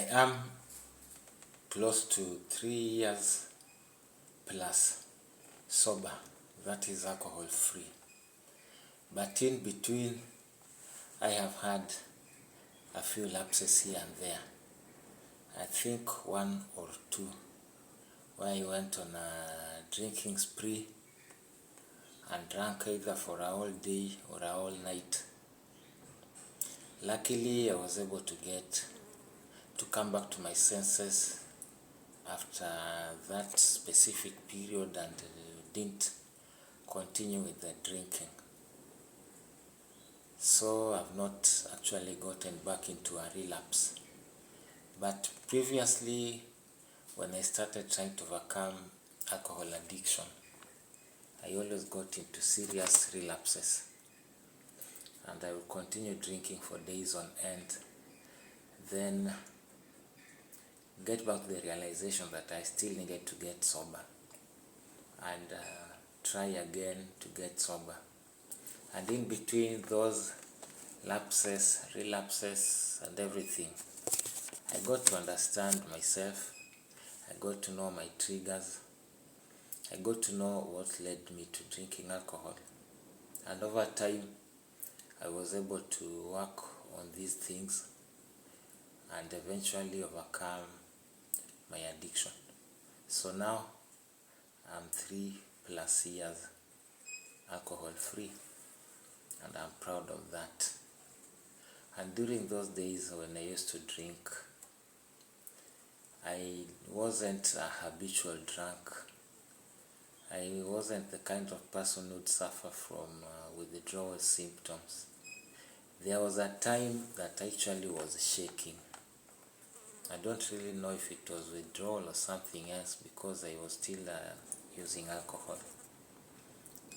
I am close to 3 years plus sober, that is alcohol free. But in between, I have had a few lapses here and there. I think one or two, where I went on a drinking spree and drank either for a whole day or a whole night. Luckily, I was able to come back to my senses after that specific period and didn't continue with the drinking. So I've not actually gotten back into a relapse. But previously, when I started trying to overcome alcohol addiction, I always got into serious relapses. And I would continue drinking for days on end. Then get back to the realization that I still needed to get sober. And try again to get sober. And in between those lapses, relapses, and everything, I got to understand myself. I got to know my triggers. I got to know what led me to drinking alcohol. And over time, I was able to work on these things and eventually overcome my addiction. So now, I'm 3+ years alcohol free, and I'm proud of that. And during those days when I used to drink, I wasn't a habitual drunk. I wasn't the kind of person who would suffer from withdrawal symptoms. There was a time that I actually was shaking. I don't really know if it was withdrawal or something else, because I was still using alcohol.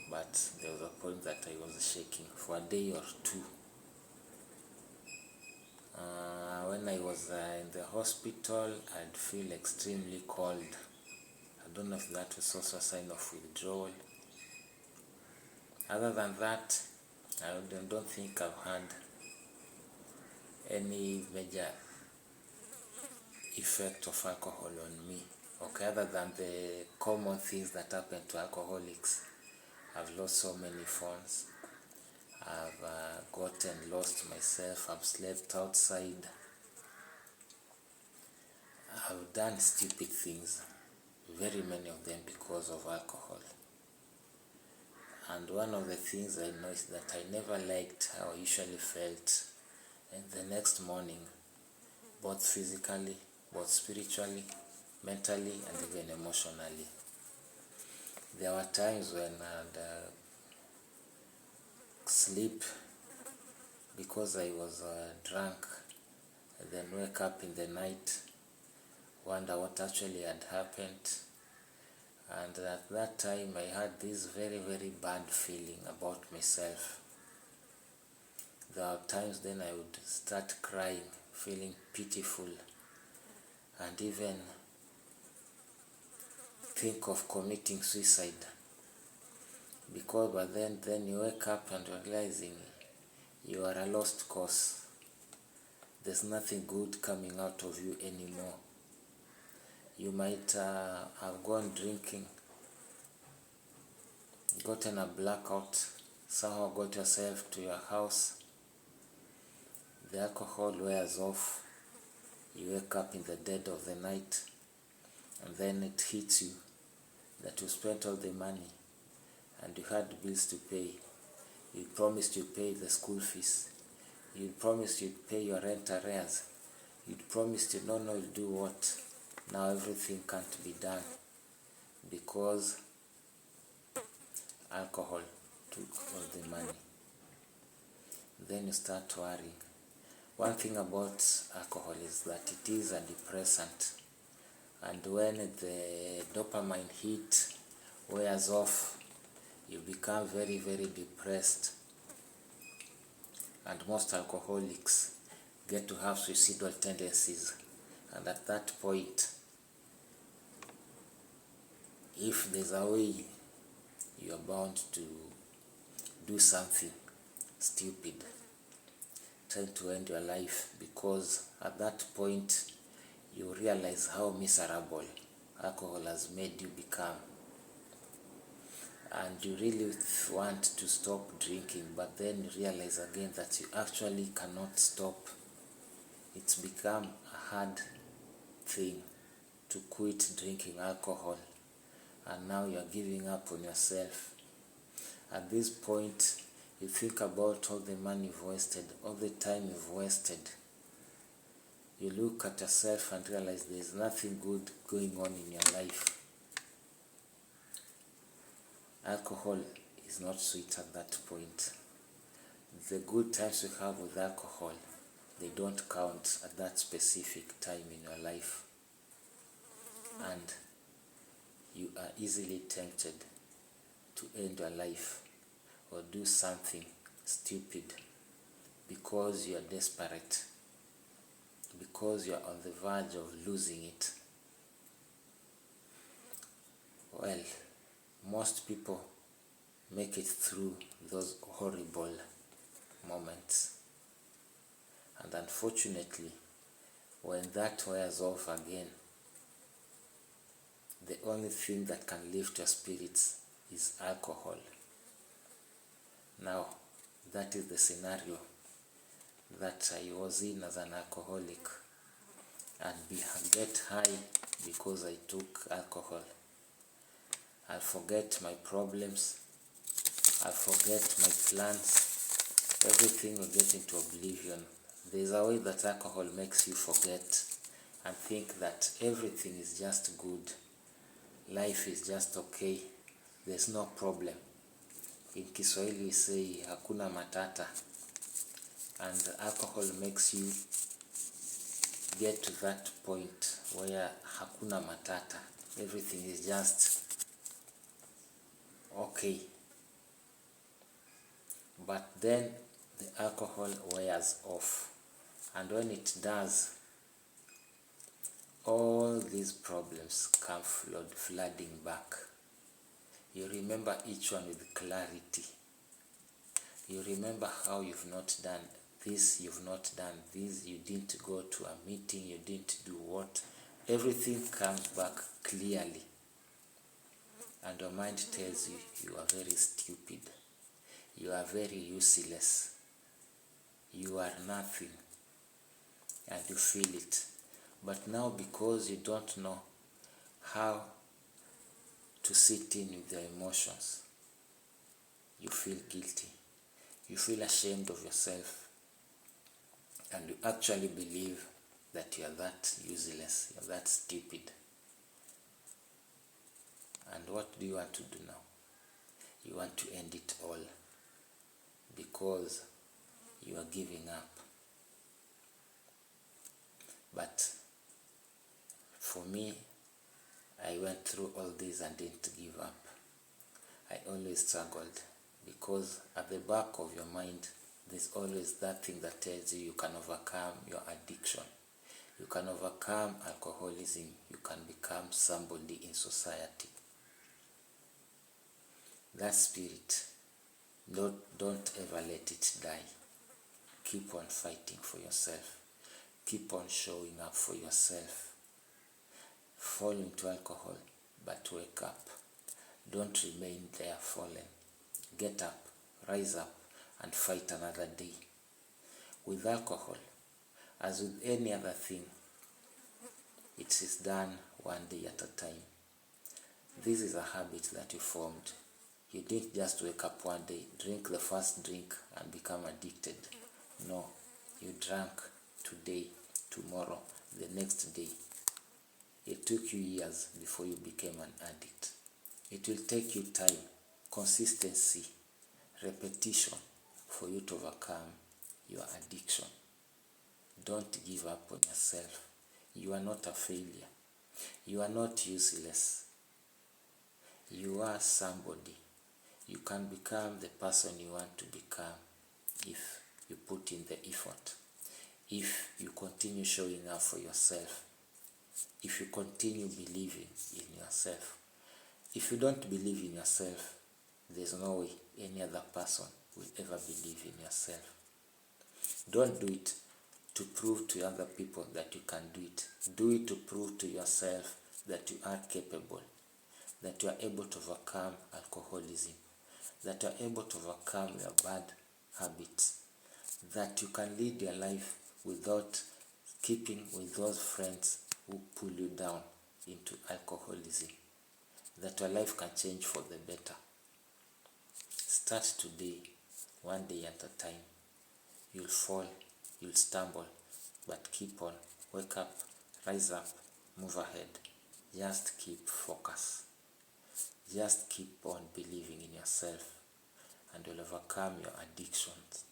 But there was a point that I was shaking for a day or two. When I was in the hospital, I'd feel extremely cold. I don't know if that was also a sign of withdrawal. Other than that, I don't think I've had any major effect of alcohol on me. Okay, other than the common things that happen to alcoholics. I've lost so many phones. I've gotten lost myself. I've slept outside. I've done stupid things, very many of them because of alcohol. And one of the things I know is that I never liked how I usually felt in the next morning, both physically, both spiritually, mentally, and even emotionally. There were times when I'd sleep because I was drunk, and then wake up in the night, wonder what actually had happened. And at that time I had this very, very bad feeling about myself. There were times then I would start crying, feeling pitiful, and even think of committing suicide. Because by then you wake up and realizing you are a lost cause. There's nothing good coming out of you anymore. You might have gone drinking, gotten a blackout, somehow got yourself to your house. The alcohol wears off. You wake up in the dead of the night, and then it hits you that you spent all the money and you had bills to pay. You promised you'd pay the school fees. You promised you'd pay your rent arrears. You promised you'd do what. Now everything can't be done because alcohol took all the money. Then you start worrying. One thing about alcohol is that it is a depressant, and when the dopamine hit wears off, you become very, very depressed. And most alcoholics get to have suicidal tendencies, and at that point, if there's a way, you are bound to do something stupid, trying to end your life, because at that point you realize how miserable alcohol has made you become. And you really want to stop drinking, but then you realize again that you actually cannot stop. It's become a hard thing to quit drinking alcohol, and now you are giving up on yourself. At this point, you think about all the money you've wasted, all the time you've wasted. You look at yourself and realize there's nothing good going on in your life. Alcohol is not sweet at that point. The good times you have with alcohol, they don't count at that specific time in your life. And you are easily tempted to end your life or do something stupid because you are desperate, because you are on the verge of losing it. Well, most people make it through those horrible moments, and unfortunately, when that wears off again, the only thing that can lift your spirits is alcohol. Now, that is the scenario that I was in as an alcoholic. I'd get high because I took alcohol. I'll forget my problems, I'll forget my plans, everything will get into oblivion. There's a way that alcohol makes you forget and think that everything is just good, life is just okay, there's no problem. In Kiswahili we say hakuna matata, and alcohol makes you get to that point where hakuna matata, everything is just okay. But then the alcohol wears off, and when it does, all these problems come flooding back. You remember each one with clarity. You remember how you've not done this, you've not done this, you didn't go to a meeting, you didn't do what. Everything comes back clearly. And your mind tells you, you are very stupid. You are very useless. You are nothing. And you feel it. But now, because you don't know how to sit in with your emotions, you feel guilty. You feel ashamed of yourself. And you actually believe that you are that useless, you are that stupid. And what do you want to do now? You want to end it all because you are giving up. But for me, I went through all this and didn't give up. I always struggled because at the back of your mind, there's always that thing that tells you you can overcome your addiction. You can overcome alcoholism. You can become somebody in society. That spirit, don't ever let it die. Keep on fighting for yourself. Keep on showing up for yourself. Fall into alcohol, but wake up. Don't remain there fallen. Get up, rise up, and fight another day. With alcohol, as with any other thing, it is done one day at a time. This is a habit that you formed. You didn't just wake up one day, drink the first drink, and become addicted. No, you drank today, tomorrow, the next day. It took you years before you became an addict. It will take you time, consistency, repetition for you to overcome your addiction. Don't give up on yourself. You are not a failure. You are not useless. You are somebody. You can become the person you want to become if you put in the effort, if you continue showing up for yourself, if you continue believing in yourself. If you don't believe in yourself, there's no way any other person will ever believe in yourself. Don't do it to prove to other people that you can do it. Do it to prove to yourself that you are capable, that you are able to overcome alcoholism, that you are able to overcome your bad habits, that you can lead your life without keeping with those friends who pull you down into alcoholism, that your life can change for the better. Start today, one day at a time. You'll fall, you'll stumble, but keep on. Wake up, rise up, move ahead. Just keep focus. Just keep on believing in yourself, and you'll overcome your addictions.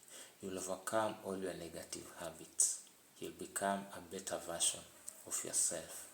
You'll overcome all your negative habits. You'll become a better version of yourself.